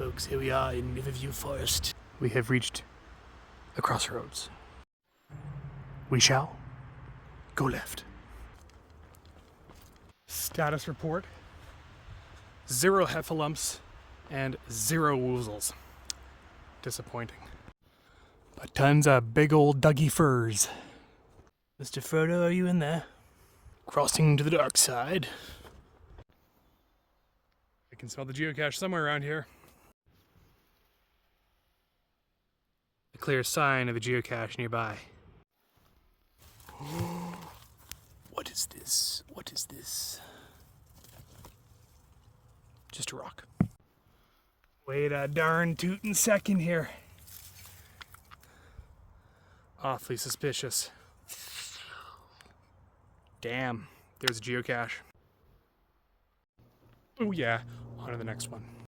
folks, here we are in Riverview Forest. We have reached the crossroads. We shall go left. Status report. 0 heffalumps and 0 woozles. Disappointing. But tons of big old Dougie furs. Mr. Frodo, are you in there? Crossing to the dark side. I can smell the geocache somewhere around here. A clear sign of a geocache nearby. What is this? What is this? Just a rock. Wait a darn tootin' second here. Awfully suspicious. Damn, there's a geocache. Oh yeah, on to the next one.